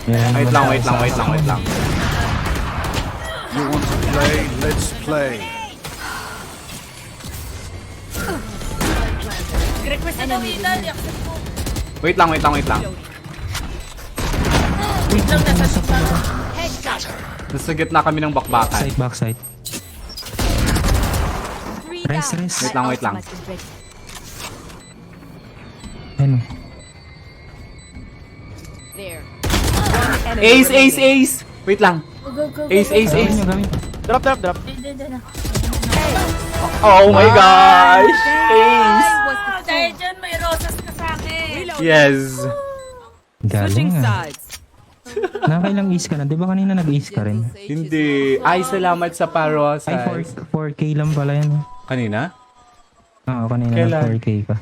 Yan Wait naman lang, tayo wait sa lang, wait lang, wait akin. lang. You want to play? Let's play. Request na daw Ethan, i-accept mo. Wait lang, wait lang, wait lang. Wait lang, nasa sipa. Nasa gitna kami ng bakbakan. Backside. Rest. Wait lang, wait lang. Ano? There. Ace, ace, ace! Wait lang. Go, go, go. Ace, ace, Gawin ace. nyo, gawin. Drop, drop, drop. Hindi na. Oh my gosh! Ace! Dahil dyan, may rosas ka sa akin. Yes. Galing nga. Sides. Nakailang ace ka na. Di ba kanina nag-ace ka rin? Hindi. Ay, salamat sa parosas. Ay, 4K lang pala yan. Kanina? Oo, kanina Kailan? na 4K ka.